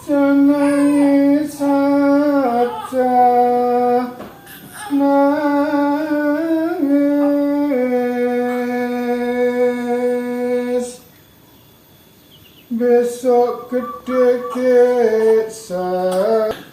Jangan saja nangis, besok gede sekolah.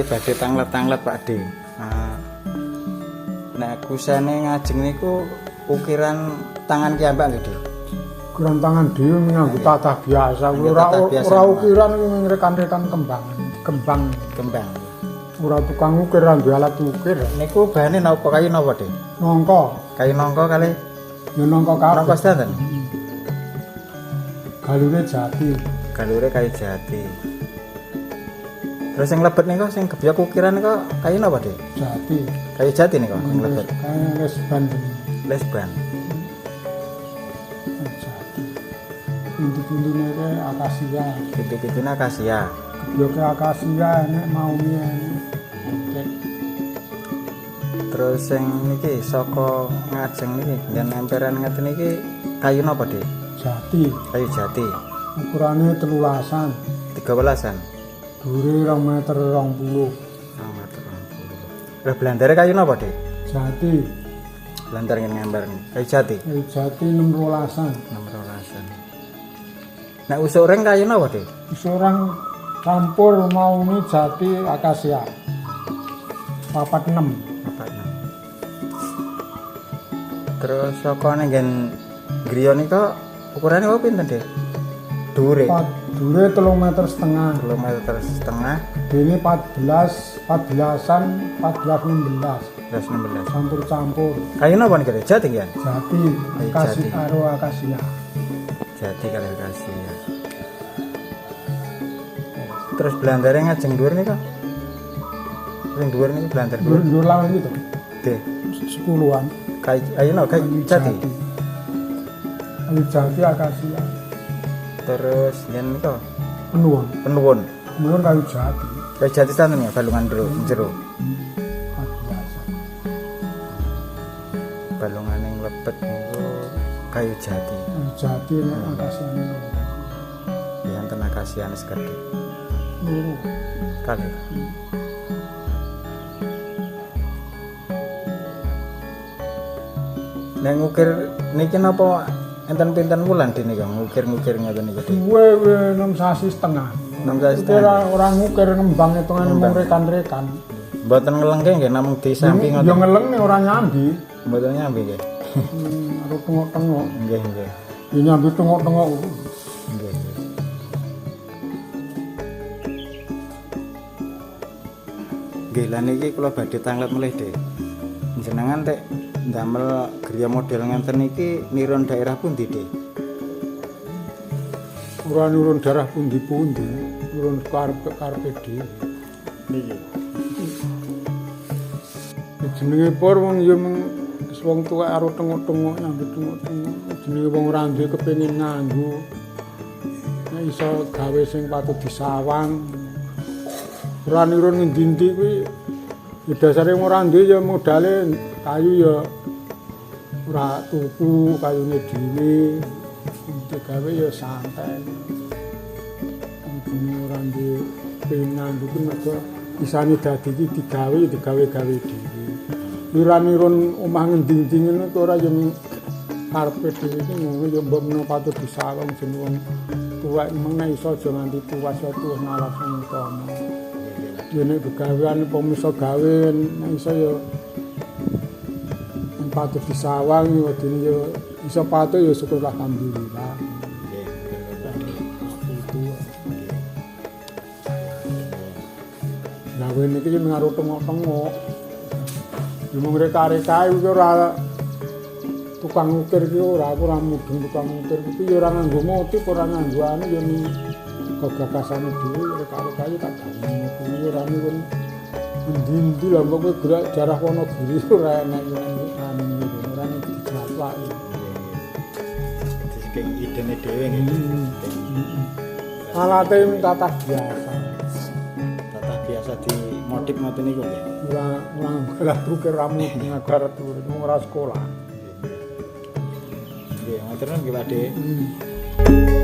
Badhe tanglet-tanglet Pak D. Nek kusane ngajeng niku ukiran tangan ki ambak nggih, Ukuran tangan dhewe nganggo tatah biasa. Ora ukiran ngrekan-rekan kembang. Ora tukang ukir, duwe alat ukir. Niku bahane napa kayu napa, Dik? Nangka. Kayu nangka kali Ya nangka kabeh. nangka sedanten. Galure jati. Galure kayu jati. Terus yang lebet niku sing gebyok ukiran niku kayu napa, Dik? Jati. Kayu jati niku sing lebet. Kayu lesban. Lesban. Jati. Pintu-pintune ke akasia. Pintu-pintune akasia. Gebyoke akasia nek maune. Terus sing niki saka ngajeng niki yen emperan ngeten iki kayu napa, Dik? Jati. Kayu jati. Ukurane 13-an. 13-an. Dhuwure 2,20 meter. 2,20 meter. Lah blandare kayu napa, Dik? Jati. Blandar ngembar kayu jati. Kayu jati 16-an. 16-an. Nek usureng kayu napa, Dik? Seorang campur mauni jati akasia. 46. Terus saka nenggen griya nika ukurane apa pinten, Dik? Dhuwure. Dhuwure 3,5 meter. 3,5 meter. Dene 14-an, 16. Campur-campur. Kayu napa niki, Dik? Jati ya? Jati, kasih karo akasia. Jati karo akasia. Terus blandare ngajeng dhuwur nika. Sing dhuwur niku blandar. Dhuwur lawan itu. Dik. 10-an. Kayu napa? Kayu jati. Kayu jati akasia. Terus yen nika Penuwun. penuwun Kayu jati. kayu jati santen ya balungan jero 14. balungan yang lebet niku kayu jati Kayu jati nek akasiane ya enten akasiane sekedhik loro. kali nek ngukir niki napa enten pinten wulan dene kang ngukir-ngukir ngoten niku, Dik? Suwe 6 sasi setengah. 6 sasi setengah. Ora ngukir ngembang hitungane mung rekan-rekan. Mboten ngelengke nggih namung disambi ngoten. Ya ngeleng nek ora nyambi. Mboten nyambi nggih. Karo tengok-tengok. Nggih, nggih. Ya nyambi tengok-tengok. Nggih. Nggih, lan iki kula badhe tanglet melih, Dik. Jenengan tek ndamel griya model ngenten iki nirun daerah pundi, Dik? Ora nurun darah pundi-pundi, nurun karepe dhewe. Niki. Jenenge por wong ya wong tuwek karo tengok-tengok nyambi tengok-tengok. Jenenge wong ora duwe kepengin nganggo. Nek iso gawe sing patut disawang. Ora nurun ngendi-endi kuwi ya dasare ora duwe ya modale kayu ya ora tuku kayune dhewe. Digawe ya santai. Jenenge ora duwe pengen nganggo kuwi mergo isane dadi iki digawe-gawe dhewe. Nirun omah ngendi-endi ngono ora ya karepe dhewe iki ngono ya mbok menawa patut disawang jeneng wong tuwek meneh iso aja nganti tuwas ya tuwes nalas utama. Ya nek begawean pemirsa gawe nek iso ya yang patut disawang ya dene ya iso patut ya syukur alhamdulillah. Nggih, nggih, Badhe. Itu. Gawe niki yo ngaruh tengok-tengok. Yo mung reka-reka iki ora tukang ukir iki ora aku ora mudeng tukang ukir iki yo ora nganggo motif ora nganggo anu yo ni gagakasane dhewe reka-reka iki tak gawe kuwi ora niku endi-endi lah mbok kowe gerak jarah Wonogiri ora enak yo anu ora nek dijaplak. Dadi sing idene dhewe nggih. Alate tata biasa. Tata biasa di modif ngoten niku nggih. Ora gerak tukir ramu ngagar turun ora sekolah. Nggih, ngoten nggih Pakde. Hmm.